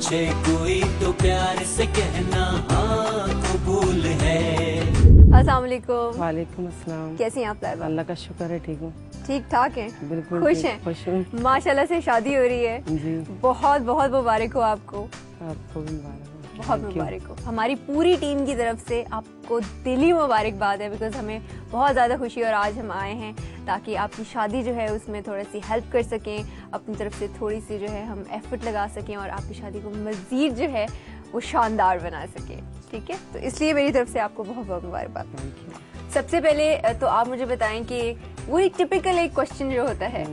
पूछे कोई तो प्यार से कहना हाँ कबूल है। अस्सलाम वालेकुम। वालेकुम अस्सलाम। कैसी हैं आप लाइबा? अल्लाह का शुक्र है, ठीक हूँ। ठीक ठाक हैं? बिल्कुल खुश हैं? खुश हूँ माशाल्लाह से शादी हो रही है जी। बहुत बहुत मुबारक हो आपको। आपको भी मुबारक हो। बहुत मुबारक हो। हमारी पूरी टीम की तरफ से आपको दिली मुबारकबाद है, बिकॉज हमें बहुत ज़्यादा खुशी और आज हम आए हैं ताकि आपकी शादी जो है उसमें थोड़ी सी हेल्प कर सकें, अपनी तरफ से थोड़ी सी जो है हम एफर्ट लगा सकें और आपकी शादी को मज़ीद जो है वो शानदार बना सकें। ठीक है, तो इसलिए मेरी तरफ से आपको बहुत बहुत मुबारकबाद। सबसे पहले तो आप मुझे बताएं कि वो एक टिपिकल एक क्वेश्चन जो होता है,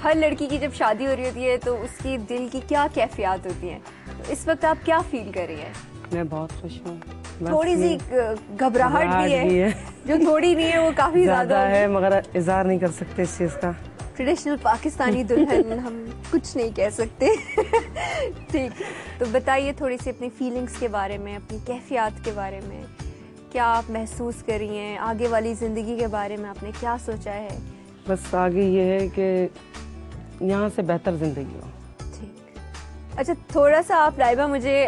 हर लड़की की जब शादी हो रही होती है तो उसकी दिल की क्या कैफियत होती है, तो इस वक्त आप क्या फील कर रही हैं? मैं बहुत खुश हूँ। थोड़ी सी घबराहट भी है जो थोड़ी नहीं है वो काफी ज्यादा है, मगर इजहार नहीं कर सकते इस चीज का। ट्रेडिशनल पाकिस्तानी दुल्हन हम कुछ नहीं कह सकते। ठीक, तो बताइए थोड़ी सी अपनी फीलिंग्स के बारे में, अपनी कैफियत के बारे में, क्या आप महसूस कर रही हैं, आगे वाली जिंदगी के बारे में आपने क्या सोचा है? बस आगे ये है कि यहाँ से बेहतर जिंदगी हो। ठीक, अच्छा थोड़ा सा आप लाइबा मुझे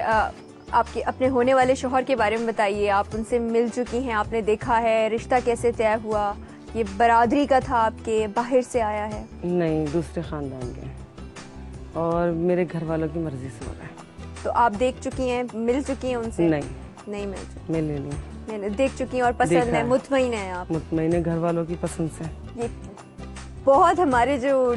आपके अपने होने वाले शौहर के बारे में बताइए। आप उनसे मिल चुकी हैं, आपने देखा है, रिश्ता कैसे तय हुआ? ये बरादरी का था आपके, बाहर से आया है? नहीं, दूसरे खानदान के और मेरे घर वालों की मर्जी से हो रहा है। तो आप देख चुकी हैं, मिल चुकी हैं उनसे? नहीं मिल चुकी। मिले नहीं। मैंने देख चुकी हैं और पसंद है, मुतमईन है आप? मुतमईन है घर वालों की पसंद से। ये बहुत हमारे जो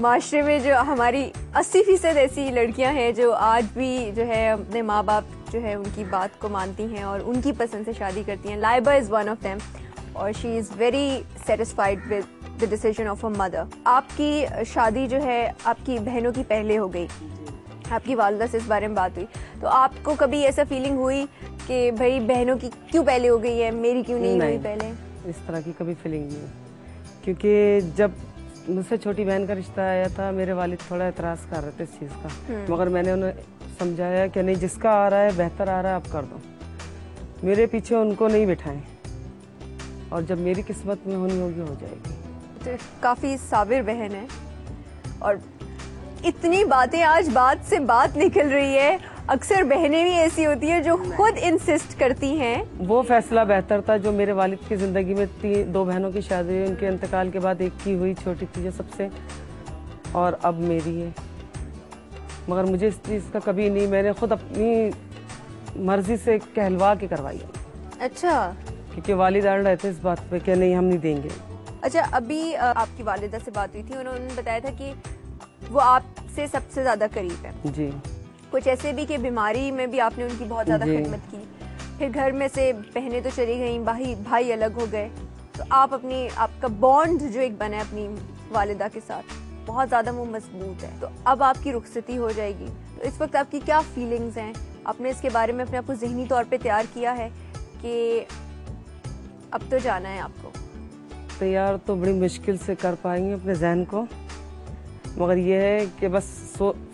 माशरे में जो हमारी 80% ऐसी लड़कियां हैं जो आज भी जो है अपने माँ बाप जो है उनकी बात को मानती हैं और उनकी पसंद से शादी करती हैं। Laiba is one of them और she is very satisfied with the decision of a mother. आपकी शादी जो है आपकी बहनों की पहले हो गई, आपकी वालिदा से इस बारे में बात हुई, तो आपको कभी ऐसा फीलिंग हुई कि भाई बहनों की क्यों पहले हो गई है, मेरी क्यों नहीं हुई पहले? इस तरह की कभी फीलिंग नहीं है, क्योंकि जब मुझसे छोटी बहन का रिश्ता आया था मेरे वालिद थोड़ा एतराज़ कर रहे थे इस चीज़ का, मगर मैंने उन्हें समझाया कि नहीं, जिसका आ रहा है बेहतर आ रहा है आप कर दो, मेरे पीछे उनको नहीं बिठाएं और जब मेरी किस्मत में होनी होगी हो जाएगी। तो काफ़ी साबिर बहन है और इतनी बातें आज बात से बात निकल रही है। अक्सर बहनें भी ऐसी होती है जो खुद इंसिस्ट करती हैं। वो फैसला बेहतर था जो मेरे वालिद की ज़िंदगी में दो बहनों की शादी हुई, उनके इंतकाल के बाद एक की हुई, छोटी थी जो सबसे, और अब मेरी है। मगर मुझे इस चीज़ का कभी नहीं, मैंने खुद अपनी मर्जी से कहलवा के करवाई। अच्छा, क्योंकि वालिद अड़ रहे थे इस बात पे कि नहीं हम नहीं देंगे। अच्छा, अभी आपकी वालिदा से बात हुई थी, उन्होंने बताया था कि वो आपसे सबसे ज़्यादा करीब है जी। कुछ ऐसे भी कि बीमारी में भी आपने उनकी बहुत ज़्यादा खिदमत की, फिर घर में से बहनें तो चली गईं, भाई अलग हो गए, तो आपका बॉन्ड जो एक बना है अपनी वालिदा के साथ बहुत ज़्यादा वो मजबूत है। तो अब आपकी रुखसती हो जाएगी, तो इस वक्त आपकी क्या फीलिंग्स हैं? आपने इसके बारे में अपने आप को ज़हनी तौर पे तैयार किया है कि अब तो जाना है आपको? तैयार तो बड़ी मुश्किल से कर पाएंगे अपने जहन को, मगर ये है कि बस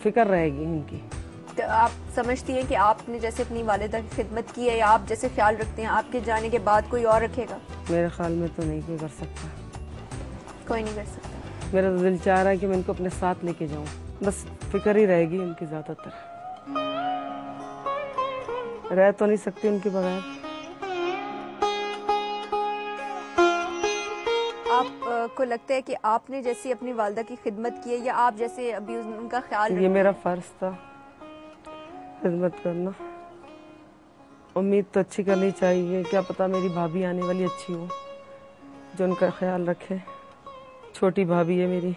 फिक्र रहेगी इनकी। तो आप समझती हैं कि आपने जैसे अपनी वालिदा की खिदमत की है या आप जैसे ख्याल रखते हैं, आपके जाने के बाद कोई और रखेगा? मेरे ख्याल में तो नहीं कोई कर सकता। कोई नहीं कर सकता। मेरा तो दिल चाह रहा है कि मैं इनको अपने साथ लेके जाऊं, बस फिक्र ही रहेगी इनकी ज्यादातर, रह तो नहीं सकती उनके बगैर। आपको लगता है कि आपने जैसे अपनी वालिदा की खिदमत की है या आप जैसे अभी उनका ख्याल? ये मेरा फर्ज था खिदमत करना, उम्मीद तो अच्छी करनी चाहिए, क्या पता मेरी भाभी आने वाली अच्छी हो जो उनका ख्याल रखे। छोटी भाभी है मेरी,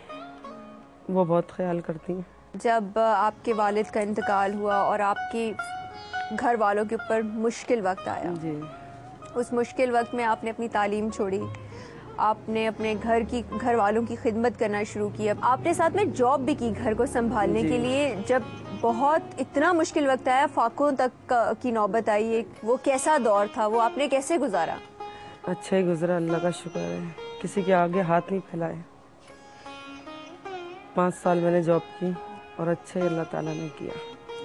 वो बहुत ख्याल करती हैं। जब आपके वालिद का इंतकाल हुआ और आपके घर वालों के ऊपर मुश्किल वक्त आया जी, उस मुश्किल वक्त में आपने अपनी तालीम छोड़ी, आपने अपने घर वालों की खिदमत करना शुरू किया, आपने साथ में जॉब भी की घर को संभालने के लिए। जब बहुत इतना मुश्किल वक्त आया, फाकों तक की नौबत आई, वो कैसा दौर था, वो आपने कैसे गुजारा? अच्छा ही गुजरा, अल्लाह का शुक्र है, किसी के आगे हाथ नहीं फैलाए। 5 साल मैंने जॉब की और अच्छा ही अल्लाह ताला ने किया।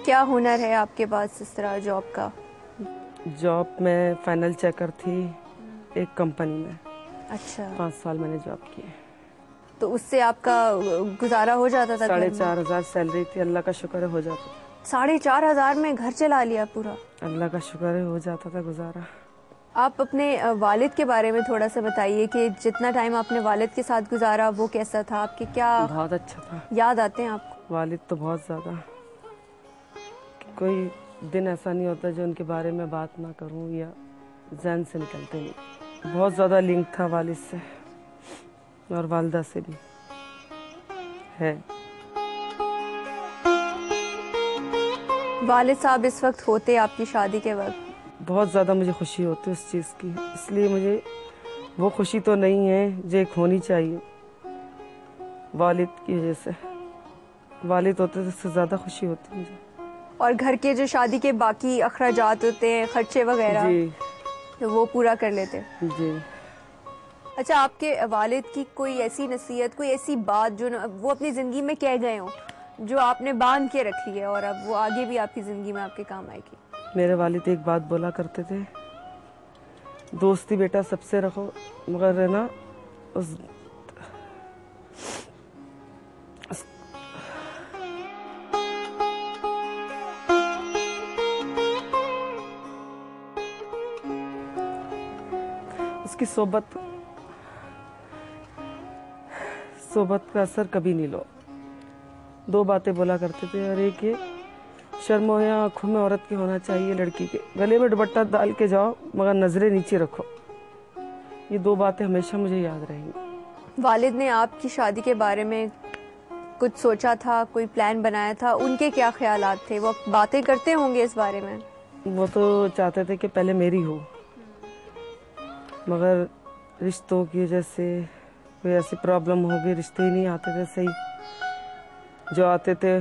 क्या हुनर है आपके पास इस तरह जॉब का? जॉब में फाइनल चेकर थी एक कंपनी में। अच्छा, 5 साल मैंने जॉब की। तो उससे आपका गुजारा हो जाता था? 4,500 सैलरी थी, अल्लाह का शुक्र है हो जाता था। 4,500 में घर चला लिया पूरा? अल्लाह का शुक्र है, हो जाता था गुजारा। आप अपने वालिद के बारे में थोड़ा सा बताइए कि जितना टाइम आपने वालिद के साथ गुजारा वो कैसा था, आपके क्या बहुत अच्छा था। याद आते हैं आपको? वालिद तो बहुत ज़्यादा, कोई दिन ऐसा नहीं होता जो उनके बारे में बात ना करूं या जहन से निकलते नहीं। बहुत ज़्यादा लिंक था वालिद से और वालदा से भी है। वालिद साहब इस वक्त होते आपकी शादी के वक्त, बहुत ज़्यादा मुझे खुशी होती है उस चीज़ की, इसलिए मुझे वो खुशी तो नहीं है जो एक होनी चाहिए वालिद की वजह से। वालिद होते तो उससे ज़्यादा खुशी होती मुझे। और घर के जो शादी के बाकी अखराजात होते हैं, खर्चे वगैरह, जी तो वो पूरा कर लेते? जी। अच्छा, आपके वालिद की कोई ऐसी नसीहत, कोई ऐसी बात जो वो अपनी ज़िंदगी में कह गए हों, जो आपने बांध के रखी है और अब वो आगे भी आपकी ज़िंदगी में आपके काम आएगी? मेरे वालिद एक बात बोला करते थे, दोस्ती बेटा सबसे रखो, मगर है ना उस उसकी सोबत का असर कभी नहीं लो। दो बातें बोला करते थे, और एक ये शर्म हो या आंखों में औरत के होना चाहिए लड़की के, गले में दुपट्टा डाल के जाओ मगर नजरें नीचे रखो। ये दो बातें हमेशा मुझे याद रहेंगी। वालिद ने आपकी शादी के बारे में कुछ सोचा था, कोई प्लान बनाया था? उनके क्या ख्यालात थे? वो बातें करते होंगे इस बारे में? वो तो चाहते थे कि पहले मेरी हो, मगर रिश्तों की वजह से कोई ऐसी प्रॉब्लम हो गई, रिश्ते ही नहीं आते थे सही, जो आते थे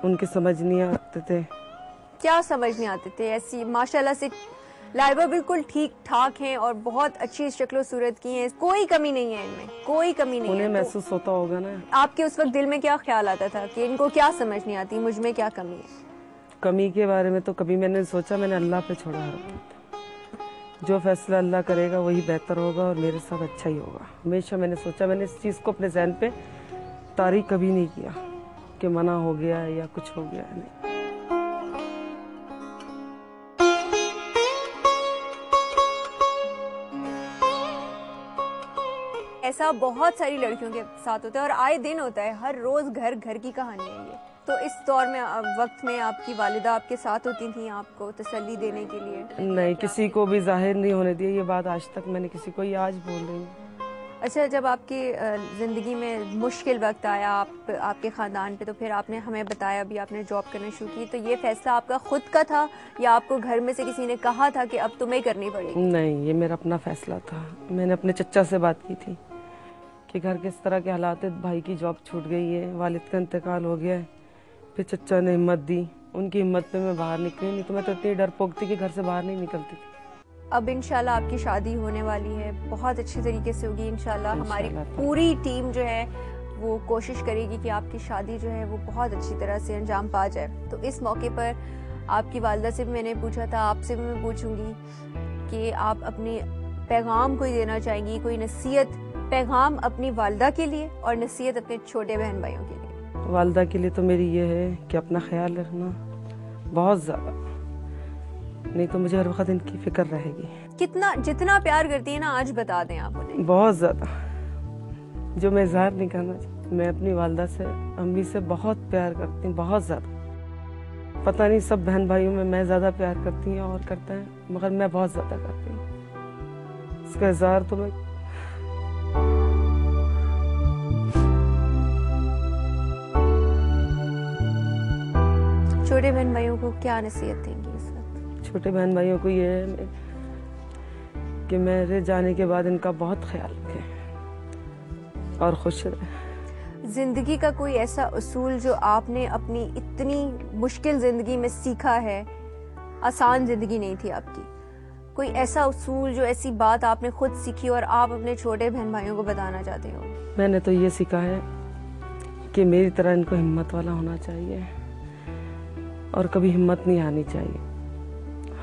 उनकी समझ नहीं आते थे। क्या समझ नहीं आते थे? ऐसी माशाल्लाह से लाइबा बिल्कुल ठीक ठाक हैं और बहुत अच्छी शक्ल सूरत की हैं, कोई कमी नहीं है इनमें, कोई कमी नहीं उन्हें है। महसूस होता होगा ना। आपके उस वक्त दिल में क्या ख्याल आता था कि इनको क्या समझ नहीं आती, मुझ में क्या कमी है? कमी के बारे में तो कभी मैंने सोचा, मैंने अल्लाह पे छोड़ा हर बात। जो फैसला अल्लाह करेगा वही बेहतर होगा और मेरे साथ अच्छा ही होगा। हमेशा मैंने सोचा, मैंने इस चीज़ को अपने ज़हन पे तारीख कभी नहीं किया कि मना हो गया है या कुछ हो गया है, नहीं। ऐसा बहुत सारी लड़कियों के साथ होता है और आए दिन होता है, हर रोज घर घर की कहानी है ये। तो इस दौर में वक्त में आपकी वालिदा आपके साथ होती थी आपको तसल्ली देने के लिए? नहीं, किसी को भी जाहिर नहीं होने दिया ये बात आज तक मैंने किसी को, ये आज बोल रही हूँ। अच्छा, जब आपकी ज़िंदगी में मुश्किल वक्त आया आपके ख़ानदान पे, तो फिर आपने हमें बताया अभी आपने जॉब करना शुरू की, तो ये फैसला आपका खुद का था या आपको घर में से किसी ने कहा था कि अब तुम्हें करनी पड़ेगी? नहीं, ये मेरा अपना फैसला था। मैंने अपने चचा से बात की थी कि घर के इस तरह के हालात है, भाई की जॉब छूट गई है, वालिद का इंतकाल हो गया है। फिर चचा ने हिम्मत दी, उनकी हिम्मत पे मैं बाहर निकली, नहीं तो मैं तो इतनी डरपोक थी कि घर से बाहर नहीं निकलती थी। अब इंशाल्लाह आपकी शादी होने वाली है, बहुत अच्छे तरीके से होगी इंशाल्लाह। हमारी पूरी टीम जो है वो कोशिश करेगी कि आपकी शादी जो है वो बहुत अच्छी तरह से अंजाम पा जाए। तो इस मौके पर आपकी वालिदा से भी मैंने पूछा था, आपसे भी मैं पूछूंगी कि आप अपने पैगाम कोई देना चाहेंगी, कोई नसीहत, पैगाम अपनी वालिदा के लिए और नसीहत अपने छोटे बहन भाइयों के लिए? वालिदा के लिए तो मेरी ये है कि अपना ख्याल रखना बहुत ज़्यादा, नहीं तो मुझे हर वक्त इनकी फिक्र रहेगी। कितना, जितना प्यार करती है ना, आज बता दें आप उन्हें। बहुत ज़्यादा, जो मैं इज़हार नहीं करना चाहती। मैं अपनी वालिदा से, अम्मी से बहुत प्यार करती हूँ, बहुत ज़्यादा। पता नहीं सब बहन भाइयों में मैं ज़्यादा प्यार करती हूँ और करते हैं, मगर मैं बहुत ज़्यादा करती हूँ। इसका इज़हार तो मैं छोटे बहन भाइयों को क्या नसीहत देंगी इस वक्त? छोटे बहन भाइयों को ये है कि मेरे जाने के बाद इनका बहुत ख्याल रखें और खुश रहें। जिंदगी का कोई ऐसा उसूल जो आपने अपनी इतनी मुश्किल जिंदगी में सीखा है, आसान जिंदगी नहीं थी आपकी, कोई ऐसा उसूल जो ऐसी बात आपने खुद सीखी और आप अपने छोटे बहन भाइयों को बताना चाहते हो? मैंने तो ये सीखा है कि मेरी तरह इनको हिम्मत वाला होना चाहिए और कभी हिम्मत नहीं हारनी चाहिए।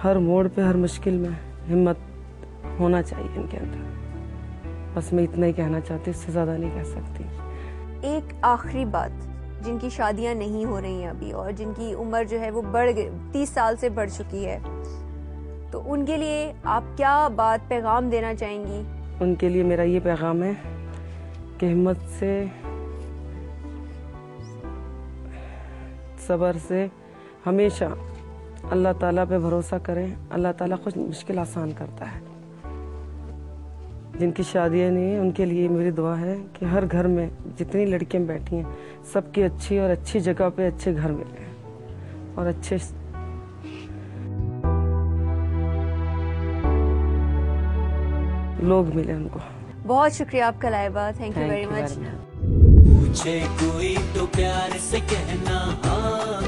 हर मोड़ पे, हर मुश्किल में हिम्मत होना चाहिए इनके अंदर। बस मैं इतना ही कहना चाहती हूँ, इससे ज़्यादा नहीं कह सकती। एक आखिरी बात जिनकी शादियां नहीं हो रही हैं अभी और जिनकी उम्र जो है वो बढ़ गई, 30 साल से बढ़ चुकी है, तो उनके लिए आप क्या बात पैगाम देना चाहेंगी? उनके लिए मेरा ये पैगाम है कि हिम्मत से, सब्र से हमेशा अल्लाह ताला पे भरोसा करें। अल्लाह ताला कुछ मुश्किल आसान करता है। जिनकी शादियाँ नहीं है उनके लिए मेरी दुआ है कि हर घर में जितनी लड़कियां बैठी हैं सबकी अच्छी और अच्छी जगह पे अच्छे घर मिले और अच्छे लोग मिले उनको। बहुत शुक्रिया आपका Laiba, thank you very much. पूछे कोई तो प्यार से कहना हाँ